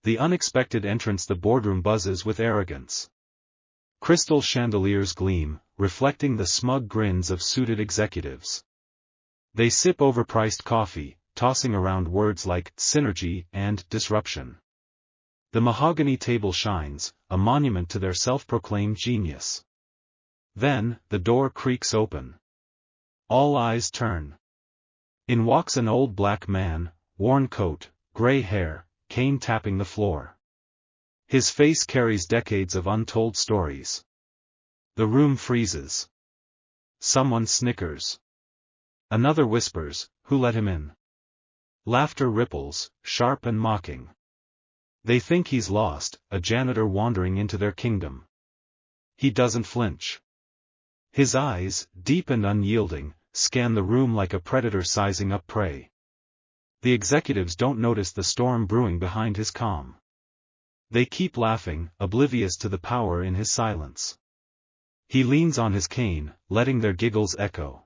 The unexpected entrance. The boardroom buzzes with arrogance. Crystal chandeliers gleam, reflecting the smug grins of suited executives. They sip overpriced coffee, tossing around words like synergy and disruption. The mahogany table shines, a monument to their self-proclaimed genius. Then, the door creaks open. All eyes turn. In walks an old black man, worn coat, gray hair, cane tapping the floor. His face carries decades of untold stories. The room freezes. Someone snickers. Another whispers, "Who let him in?" Laughter ripples, sharp and mocking. They think he's lost, a janitor wandering into their kingdom. He doesn't flinch. His eyes, deep and unyielding, scan the room like a predator sizing up prey. The executives don't notice the storm brewing behind his calm. They keep laughing, oblivious to the power in his silence. He leans on his cane, letting their giggles echo.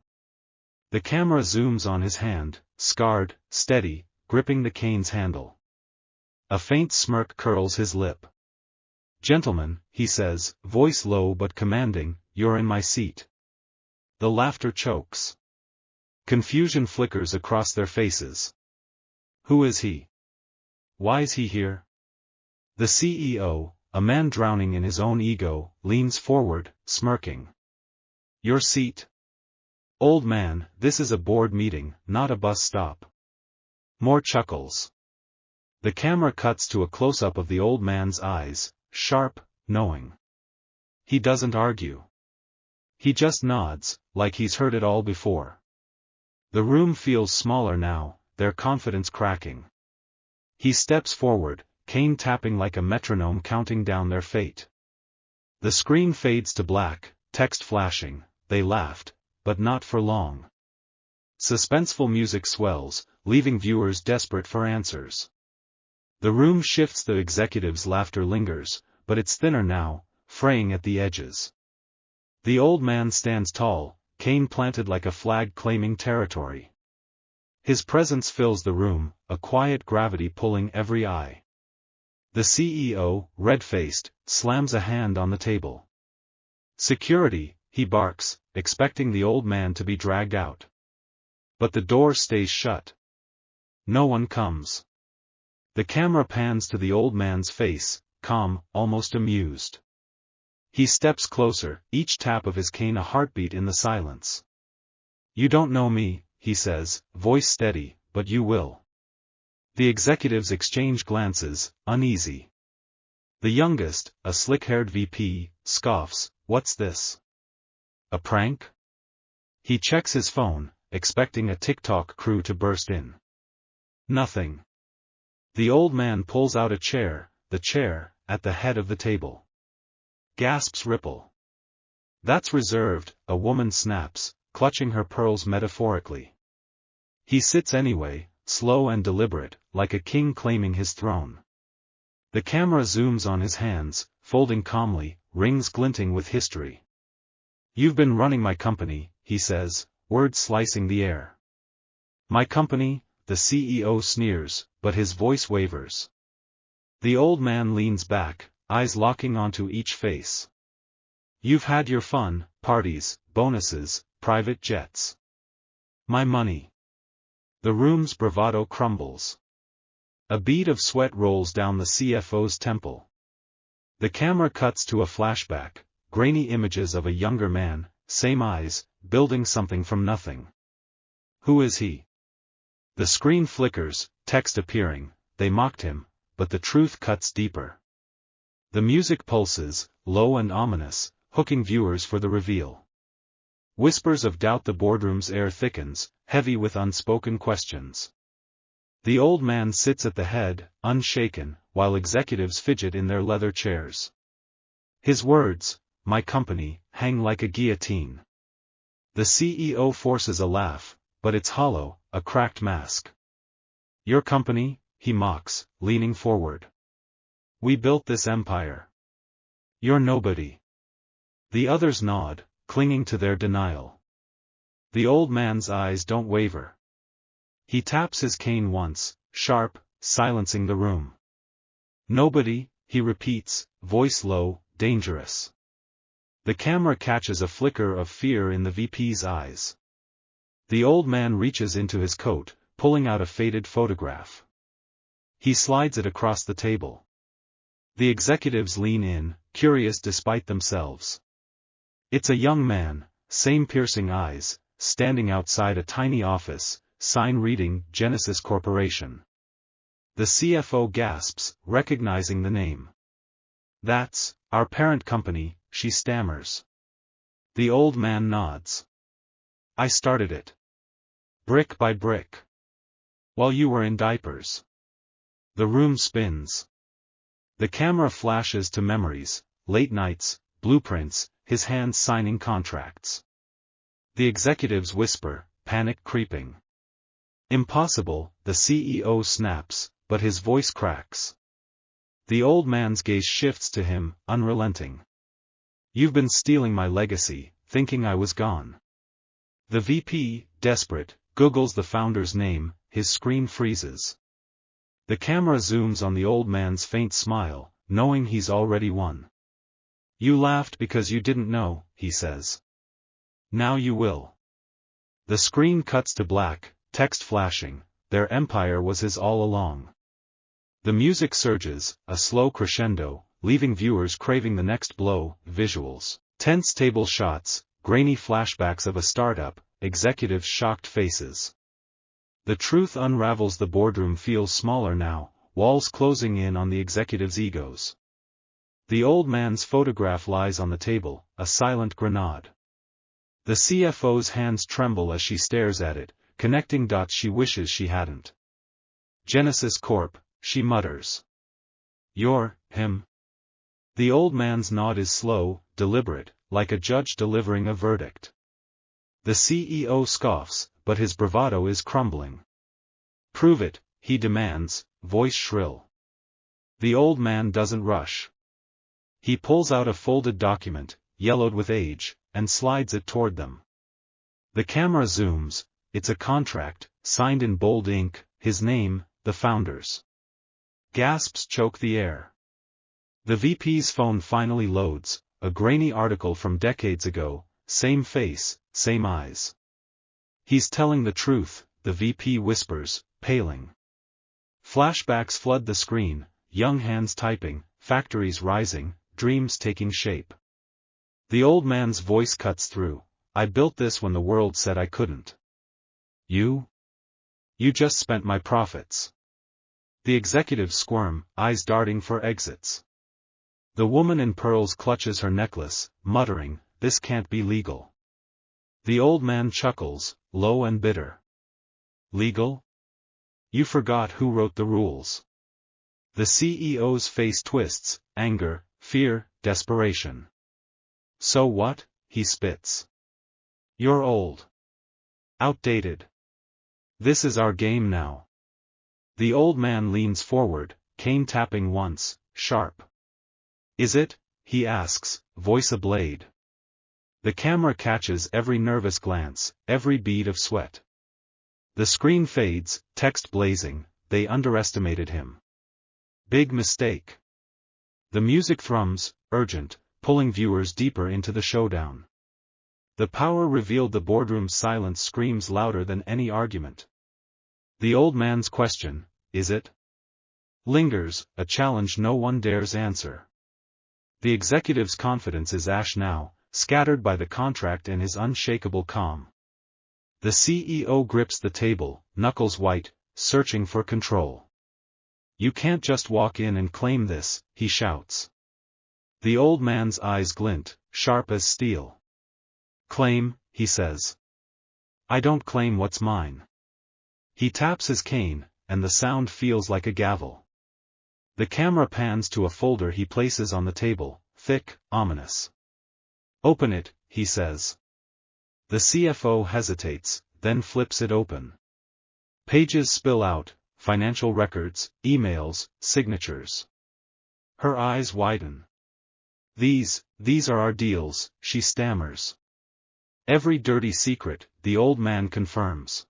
The camera zooms on his hand, scarred, steady, gripping the cane's handle. A faint smirk curls his lip. "Gentlemen," he says, voice low but commanding, "you're in my seat." The laughter chokes. Confusion flickers across their faces. Who is he? Why's he here? The CEO, a man drowning in his own ego, leans forward, smirking. "Your seat?" "Old man, this is a board meeting, not a bus stop." More chuckles. The camera cuts to a close-up of the old man's eyes, sharp, knowing. He doesn't argue. He just nods, like he's heard it all before. The room feels smaller now, their confidence cracking. He steps forward, cane tapping like a metronome counting down their fate. The screen fades to black, text flashing, "They laughed, but not for long." Suspenseful music swells, leaving viewers desperate for answers. The room shifts. The executive's laughter lingers, but it's thinner now, fraying at the edges. The old man stands tall, cane planted like a flag claiming territory. His presence fills the room, a quiet gravity pulling every eye. The CEO, red-faced, slams a hand on the table. "Security," he barks, expecting the old man to be dragged out. But the door stays shut. No one comes. The camera pans to the old man's face, calm, almost amused. He steps closer, each tap of his cane a heartbeat in the silence. "You don't know me," he says, voice steady, "but you will." The executives exchange glances, uneasy. The youngest, a slick-haired VP, scoffs, "What's this? A prank?" He checks his phone, expecting a TikTok crew to burst in. Nothing. The old man pulls out a chair, the chair, at the head of the table. Gasps ripple. "That's reserved," a woman snaps, clutching her pearls metaphorically. He sits anyway, slow and deliberate, like a king claiming his throne. The camera zooms on his hands, folding calmly, rings glinting with history. "You've been running my company," he says, words slicing the air. "My company?" The CEO sneers, but his voice wavers. The old man leans back, eyes locking onto each face. "You've had your fun, parties, bonuses, private jets. My money." The room's bravado crumbles. A bead of sweat rolls down the CFO's temple. The camera cuts to a flashback, grainy images of a younger man, same eyes, building something from nothing. Who is he? The screen flickers, text appearing, "They mocked him," but the truth cuts deeper. The music pulses, low and ominous, hooking viewers for the reveal. Whispers of doubt. The boardroom's air thickens, heavy with unspoken questions. The old man sits at the head, unshaken, while executives fidget in their leather chairs. His words, "My company," hang like a guillotine. The CEO forces a laugh, but it's hollow, a cracked mask. "Your company?" he mocks, leaning forward. "We built this empire. You're nobody." The others nod, clinging to their denial. The old man's eyes don't waver. He taps his cane once, sharp, silencing the room. Nobody, he repeats, voice low, dangerous. The camera catches a flicker of fear in the VP's eyes. The old man reaches into his coat, pulling out a faded photograph. He slides it across the table. The executives lean in, curious despite themselves. It's a young man, same piercing eyes, standing outside a tiny office, sign reading Genesis Corporation. The CFO gasps, recognizing the name. That's our parent company, she stammers. The old man nods. I started it. Brick by brick. While you were in diapers. The room spins. The camera flashes to memories, late nights, blueprints, his hands signing contracts. The executives whisper, panic creeping. Impossible, the CEO snaps, but his voice cracks. The old man's gaze shifts to him, unrelenting. You've been stealing my legacy, thinking I was gone. The VP, desperate, Googles the founder's name, his screen freezes. The camera zooms on the old man's faint smile, knowing he's already won. You laughed because you didn't know, he says. Now you will. The screen cuts to black, text flashing, their empire was his all along. The music surges, a slow crescendo, leaving viewers craving the next blow, visuals. Tense table shots, grainy flashbacks of a startup, executives' shocked faces. The truth unravels. The boardroom feels smaller now, walls closing in on the executives' egos. The old man's photograph lies on the table, a silent grenade. The CFO's hands tremble as she stares at it, connecting dots she wishes she hadn't. Genesis Corp, she mutters. You're him. The old man's nod is slow, deliberate, like a judge delivering a verdict. The CEO scoffs, but his bravado is crumbling. Prove it, he demands, voice shrill. The old man doesn't rush. He pulls out a folded document, yellowed with age, and slides it toward them. The camera zooms, it's a contract, signed in bold ink, his name, the founders. Gasps choke the air. The VP's phone finally loads, a grainy article from decades ago, same face, same eyes. He's telling the truth, the VP whispers, paling. Flashbacks flood the screen, young hands typing, factories rising, dreams taking shape. The old man's voice cuts through, I built this when the world said I couldn't. You? You just spent my profits. The executives squirm, eyes darting for exits. The woman in pearls clutches her necklace, muttering, this can't be legal. The old man chuckles, low and bitter. Legal? You forgot who wrote the rules. The CEO's face twists, anger, fear, desperation. So what? He spits. You're old. Outdated. This is our game now. The old man leans forward, cane tapping once, sharp. Is it? He asks, voice ablade. The camera catches every nervous glance, every bead of sweat. The screen fades, text blazing, they underestimated him. Big mistake. The music thrums, urgent, pulling viewers deeper into the showdown. The power revealed. The boardroom's silence screams louder than any argument. The old man's question, is it? Lingers, a challenge no one dares answer. The executive's confidence is ash now, scattered by the contract and his unshakable calm. The CEO grips the table, knuckles white, searching for control. You can't just walk in and claim this, he shouts. The old man's eyes glint, sharp as steel. Claim, he says. I don't claim what's mine. He taps his cane, and the sound feels like a gavel. The camera pans to a folder he places on the table, thick, ominous. Open it, he says. The CFO hesitates, then flips it open. Pages spill out, financial records, emails, signatures. Her eyes widen. These are our deals, she stammers. Every dirty secret, the old man confirms.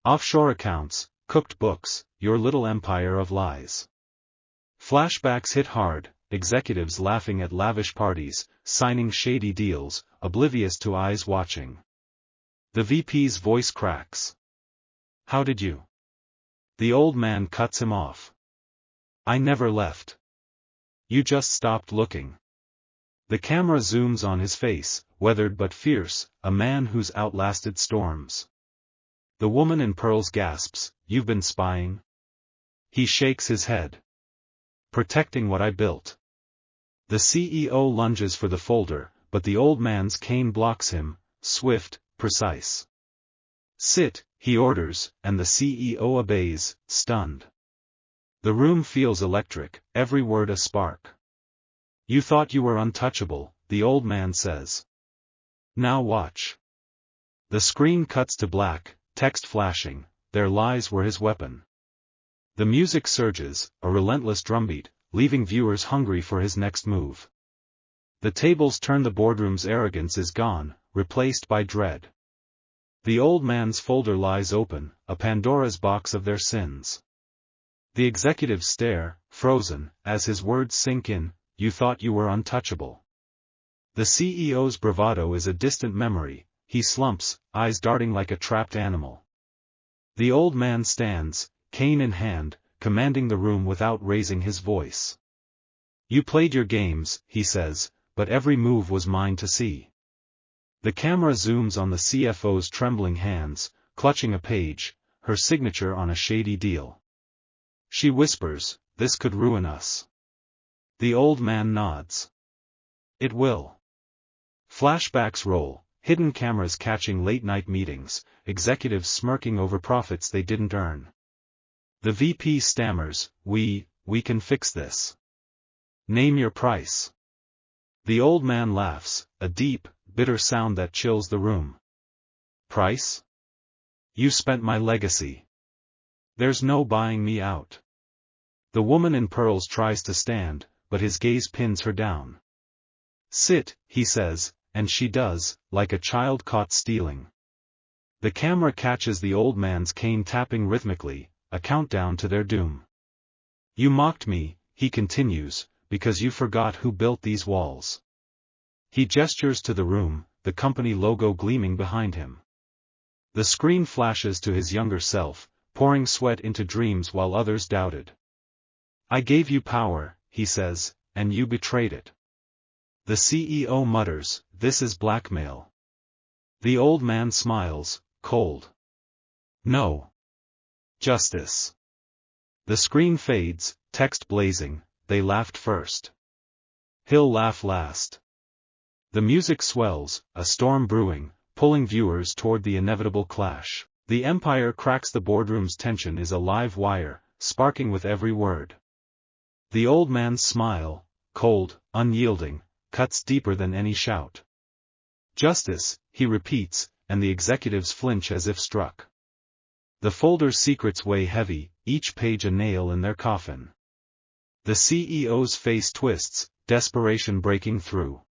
Offshore accounts, cooked books, your little empire of lies. Flashbacks hit hard, executives laughing at lavish parties, signing shady deals, oblivious to eyes watching. The VP's voice cracks. How did you? The old man cuts him off. I never left. You just stopped looking. The camera zooms on his face, weathered but fierce, a man who's outlasted storms. The woman in pearls gasps, "You've been spying?" He shakes his head. "Protecting what I built." The CEO lunges for the folder, but the old man's cane blocks him, swift, precise. "Sit," he orders, and the CEO obeys, stunned. The room feels electric, every word a spark. "You thought you were untouchable," the old man says. "Now watch." The screen cuts to black, text flashing, their lies were his weapon. The music surges, a relentless drumbeat, leaving viewers hungry for his next move. The tables turn, the boardroom's arrogance is gone, replaced by dread. The old man's folder lies open, a Pandora's box of their sins. The executives stare, frozen, as his words sink in, "You thought you were untouchable." The CEO's bravado is a distant memory, he slumps, eyes darting like a trapped animal. The old man stands, cane in hand, commanding the room without raising his voice. "You played your games," he says, "but every move was mine to see." The camera zooms on the CFO's trembling hands, clutching a page, her signature on a shady deal. She whispers, "This could ruin us." The old man nods. "It will." Flashbacks roll, hidden cameras catching late-night meetings, executives smirking over profits they didn't earn. The VP stammers, we can fix this. Name your price." The old man laughs, a deep, bitter sound that chills the room. "Price? You spent my legacy. There's no buying me out." The woman in pearls tries to stand, but his gaze pins her down. "Sit," he says, and she does, like a child caught stealing. The camera catches the old man's cane tapping rhythmically, a countdown to their doom. "You mocked me," he continues, "because you forgot who built these walls." He gestures to the room, the company logo gleaming behind him. The screen flashes to his younger self, pouring sweat into dreams while others doubted. "I gave you power," he says, "and you betrayed it." The CEO mutters, "This is blackmail." The old man smiles, cold. "No. Justice." The screen fades, text blazing, "They laughed first. He'll laugh last." The music swells, a storm brewing, pulling viewers toward the inevitable clash. The empire cracks, the boardroom's tension is a live wire, sparking with every word. The old man's smile, cold, unyielding, cuts deeper than any shout. "Justice," he repeats, and the executives flinch as if struck. The folder's secrets weigh heavy, each page a nail in their coffin. The CEO's face twists, desperation breaking through.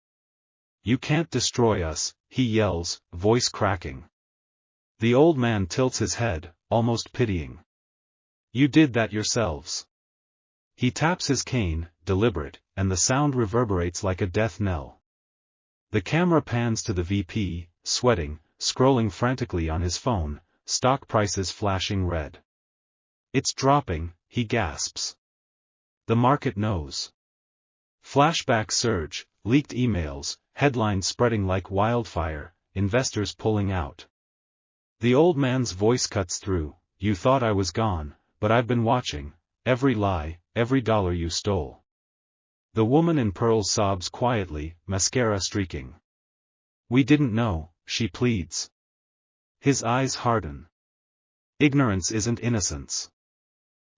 "You can't destroy us," he yells, voice cracking. The old man tilts his head, almost pitying. "You did that yourselves." He taps his cane, deliberate, and the sound reverberates like a death knell. The camera pans to the VP, sweating, scrolling frantically on his phone, stock prices flashing red. "It's dropping," he gasps. "The market knows." Flashbacks surge, leaked emails, headlines spreading like wildfire, investors pulling out. The old man's voice cuts through, "You thought I was gone, but I've been watching, every lie, every dollar you stole." The woman in pearls sobs quietly, mascara streaking. "We didn't know," she pleads. His eyes harden. Ignorance isn't innocence.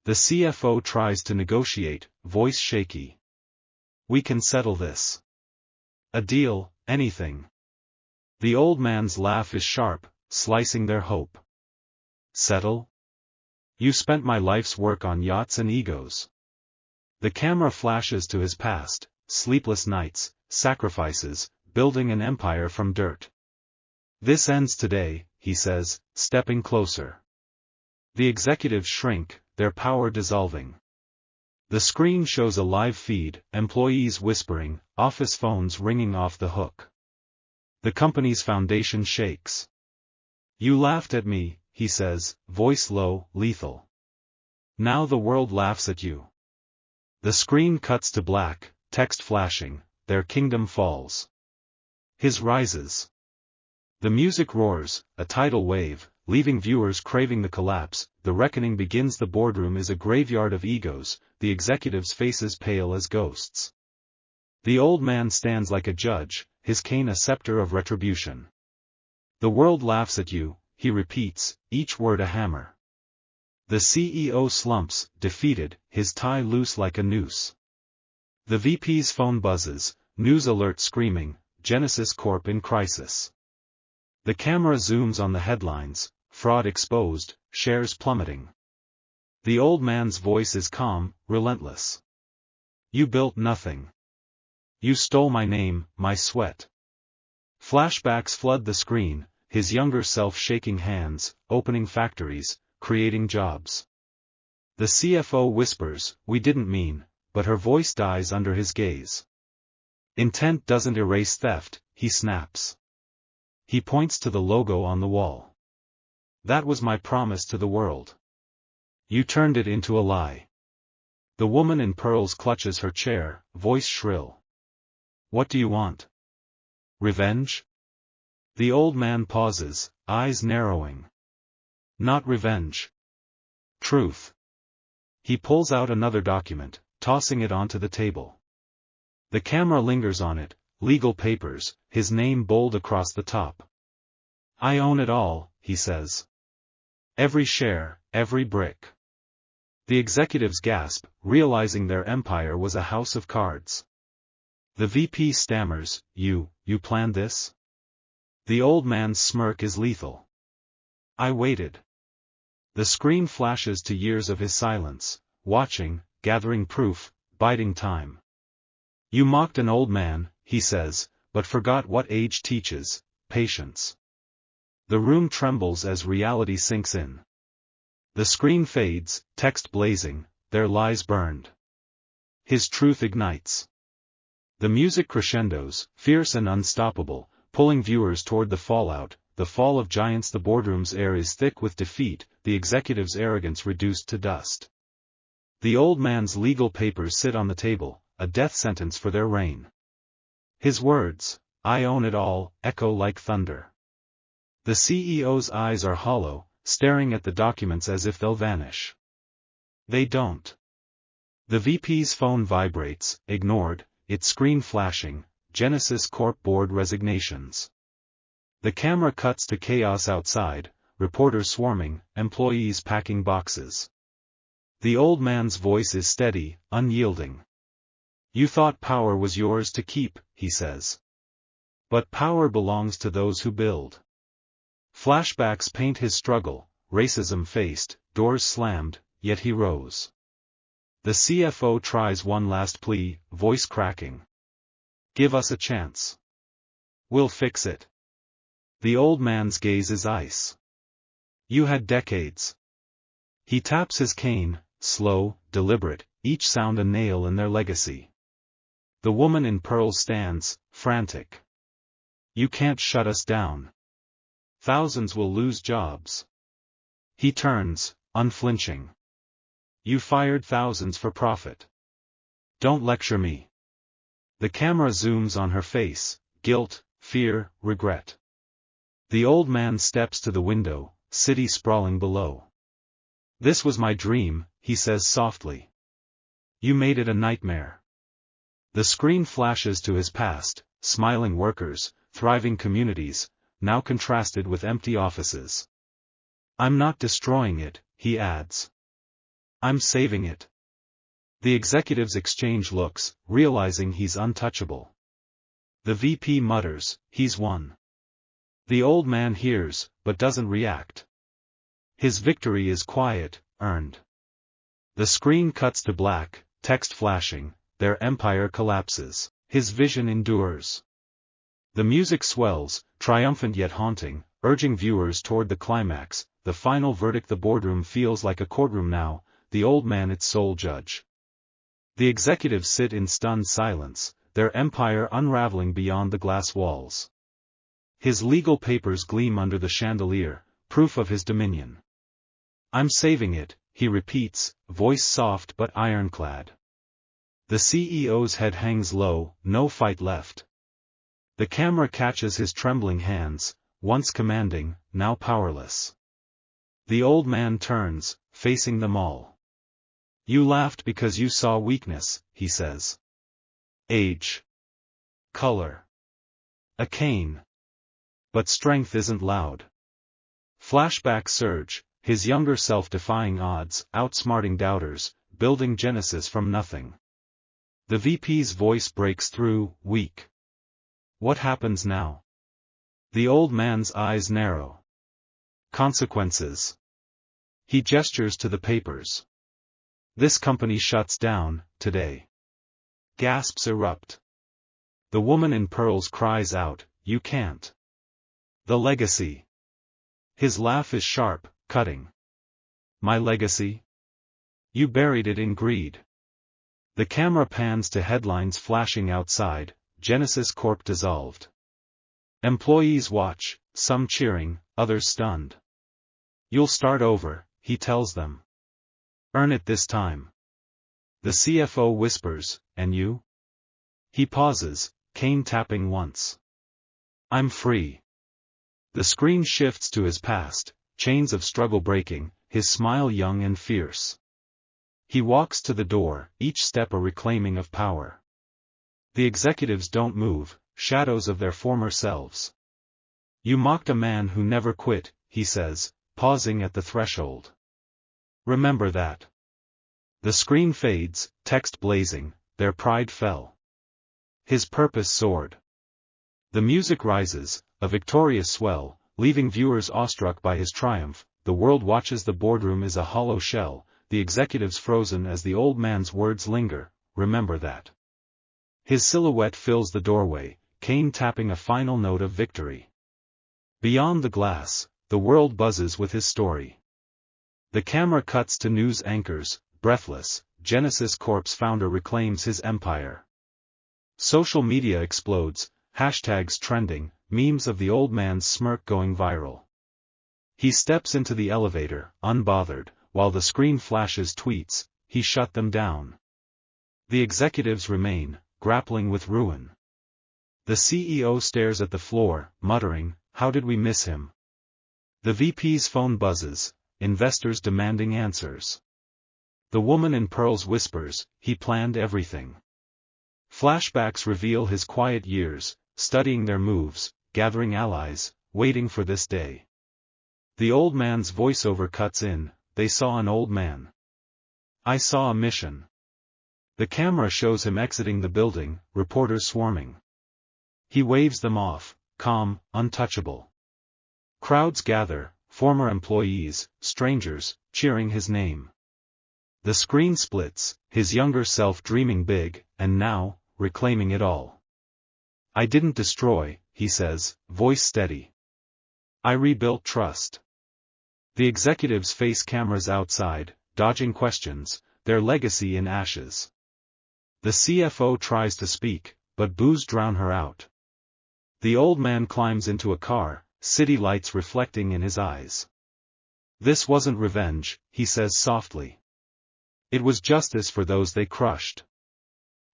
The CFO tries to negotiate, voice shaky. "We can settle this. A deal, anything." The old man's laugh is sharp, slicing their hope. "Settle? You spent my life's work on yachts and egos." The camera flashes to his past, sleepless nights, sacrifices, building an empire from dirt. "This ends today," he says, stepping closer. The executives shrink, their power dissolving. The screen shows a live feed, employees whispering, office phones ringing off the hook. The company's foundation shakes. "You laughed at me," he says, voice low, lethal. "Now the world laughs at you." The screen cuts to black, text flashing, "Their kingdom falls. His rises." The music roars, a tidal wave, leaving viewers craving the collapse. The reckoning begins. The boardroom is a graveyard of egos, the executives' faces pale as ghosts. The old man stands like a judge, his cane a scepter of retribution. "The world laughs at you," he repeats, each word a hammer. The CEO slumps, defeated, his tie loose like a noose. The VP's phone buzzes, news alert screaming, Genesis Corp in crisis. The camera zooms on the headlines, fraud exposed, shares plummeting. The old man's voice is calm, relentless. "You built nothing. You stole my name, my sweat." Flashbacks flood the screen, his younger self shaking hands, opening factories, creating jobs. The CFO whispers, "We didn't mean," but her voice dies under his gaze. "Intent doesn't erase theft," he snaps. He points to the logo on the wall. "That was my promise to the world. You turned it into a lie." The woman in pearls clutches her chair, voice shrill. "What do you want? Revenge?" The old man pauses, eyes narrowing. "Not revenge. Truth." He pulls out another document, tossing it onto the table. The camera lingers on it, legal papers, his name bold across the top. "I own it all," he says. "Every share, every brick." The executives gasp, realizing their empire was a house of cards. The VP stammers, You planned this?" The old man's smirk is lethal. "I waited." The screen flashes to years of his silence, watching, gathering proof, biding time. "You mocked an old man," he says, "but forgot what age teaches, patience." The room trembles as reality sinks in. The screen fades, text blazing, "Their lies burned. His truth ignites." The music crescendos, fierce and unstoppable, pulling viewers toward the fallout, the fall of giants. The boardroom's air is thick with defeat, the executive's arrogance reduced to dust. The old man's legal papers sit on the table, a death sentence for their reign. His words, "I own it all," echo like thunder. The CEO's eyes are hollow, staring at the documents as if they'll vanish. They don't. The VP's phone vibrates, ignored, its screen flashing, Genesis Corp board resignations. The camera cuts to chaos outside, reporters swarming, employees packing boxes. The old man's voice is steady, unyielding. "You thought power was yours to keep," he says. "But power belongs to those who build." Flashbacks paint his struggle, racism faced, doors slammed, yet he rose. The CFO tries one last plea, voice cracking. "Give us a chance. We'll fix it." The old man's gaze is ice. "You had decades." He taps his cane, slow, deliberate, each sound a nail in their legacy. The woman in pearls stands, frantic. "You can't shut us down. Thousands will lose jobs." He turns, unflinching. "You fired thousands for profit. Don't lecture me." The camera zooms on her face, guilt, fear, regret. The old man steps to the window, city sprawling below. "This was my dream," he says softly. "You made it a nightmare." The screen flashes to his past, smiling workers, thriving communities, now contrasted with empty offices. "I'm not destroying it," he adds. "I'm saving it." The executives exchange looks, realizing he's untouchable. The VP mutters, "He's won." The old man hears, but doesn't react. His victory is quiet, earned. The screen cuts to black, text flashing, their empire collapses, his vision endures. The music swells, triumphant yet haunting, urging viewers toward the climax, the final verdict. The boardroom feels like a courtroom now, the old man its sole judge. The executives sit in stunned silence, their empire unraveling beyond the glass walls. His legal papers gleam under the chandelier, proof of his dominion. "I'm saving it," he repeats, voice soft but ironclad. The CEO's head hangs low, no fight left. The camera catches his trembling hands, once commanding, now powerless. The old man turns, facing them all. "You laughed because you saw weakness," he says. "Age. Color. A cane. But strength isn't loud." Flashbacks surge, his younger self defying odds, outsmarting doubters, building Genesis from nothing. The VP's voice breaks through, weak. "What happens now?" The old man's eyes narrow. "Consequences." He gestures to the papers. "This company shuts down, today." Gasps erupt. The woman in pearls cries out, "You can't." "The legacy." His laugh is sharp, cutting. "My legacy? You buried it in greed." The camera pans to headlines flashing outside, Genesis Corp dissolved. Employees watch, some cheering, others stunned. "You'll start over," he tells them. "Earn it this time." The CFO whispers, "And you?" He pauses, cane tapping once. "I'm free." The screen shifts to his past, chains of struggle breaking, his smile young and fierce. He walks to the door, each step a reclaiming of power. The executives don't move, shadows of their former selves. "You mocked a man who never quit," he says, pausing at the threshold. "Remember that." The screen fades, text blazing, their pride fell. His purpose soared. The music rises, a victorious swell, leaving viewers awestruck by his triumph. The world watches. The boardroom is a hollow shell, the executives frozen as the old man's words linger, "Remember that." His silhouette fills the doorway, cane tapping a final note of victory. Beyond the glass, the world buzzes with his story. The camera cuts to news anchors, breathless. Genesis Corp's founder reclaims his empire. Social media explodes, hashtags trending, memes of the old man's smirk going viral. He steps into the elevator, unbothered, while the screen flashes tweets, he shut them down. The executives remain, grappling with ruin. The CEO stares at the floor, muttering, "How did we miss him?" The VP's phone buzzes, investors demanding answers. The woman in pearls whispers, "He planned everything." Flashbacks reveal his quiet years, studying their moves, gathering allies, waiting for this day. The old man's voiceover cuts in, "They saw an old man. I saw a mission." The camera shows him exiting the building, reporters swarming. He waves them off, calm, untouchable. Crowds gather, former employees, strangers, cheering his name. The screen splits, his younger self dreaming big, and now, reclaiming it all. "I didn't destroy," he says, voice steady. "I rebuilt trust." The executives face cameras outside, dodging questions, their legacy in ashes. The CFO tries to speak, but boos drown her out. The old man climbs into a car, city lights reflecting in his eyes. "This wasn't revenge," he says softly. "It was justice for those they crushed."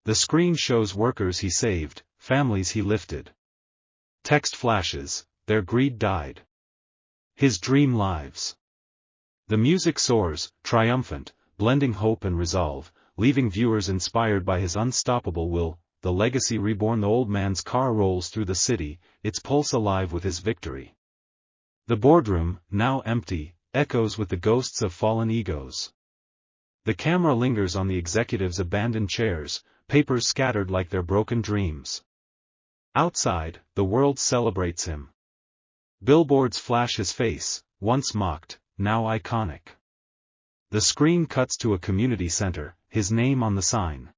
The screen shows workers he saved, families he lifted. Text flashes, their greed died. His dream lives. The music soars, triumphant, blending hope and resolve, leaving viewers inspired by his unstoppable will. The legacy reborn. The old man's car rolls through the city, its pulse alive with his victory. The boardroom, now empty, echoes with the ghosts of fallen egos. The camera lingers on the executives' abandoned chairs, papers scattered like their broken dreams. Outside, the world celebrates him. Billboards flash his face, once mocked, now iconic. The screen cuts to a community center, his name on the sign.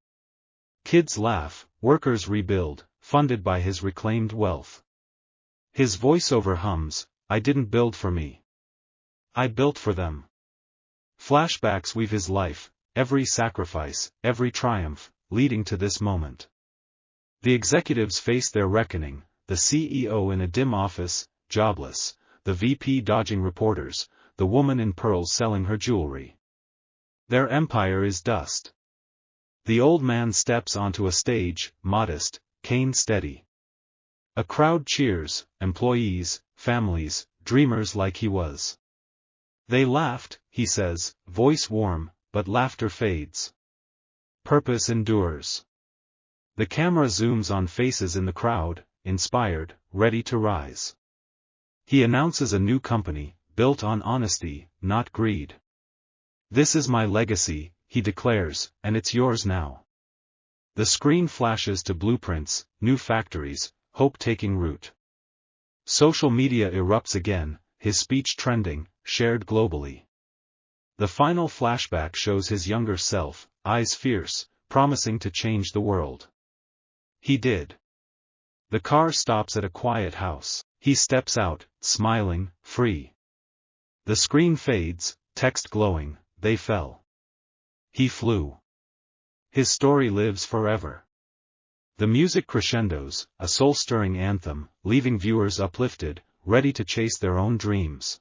Kids laugh, workers rebuild, funded by his reclaimed wealth. His voiceover hums, "I didn't build for me. I built for them." Flashbacks weave his life, every sacrifice, every triumph, leading to this moment. The executives face their reckoning, the CEO in a dim office, jobless, the VP dodging reporters, the woman in pearls selling her jewelry. Their empire is dust. The old man steps onto a stage, modest, cane steady. A crowd cheers, employees, families, dreamers like he was. They laughed, he says, voice warm, but laughter fades. Purpose endures. The camera zooms on faces in the crowd, inspired, ready to rise. He announces a new company, built on honesty, not greed. This is my legacy, he declares, and it's yours now. The screen flashes to blueprints, new factories, hope taking root. Social media erupts again, his speech trending, shared globally. The final flashback shows his younger self, eyes fierce, promising to change the world. He did. The car stops at a quiet house. He steps out, smiling, free. The screen fades, text glowing, they fell. He flew. His story lives forever. The music crescendos, a soul-stirring anthem, leaving viewers uplifted, ready to chase their own dreams.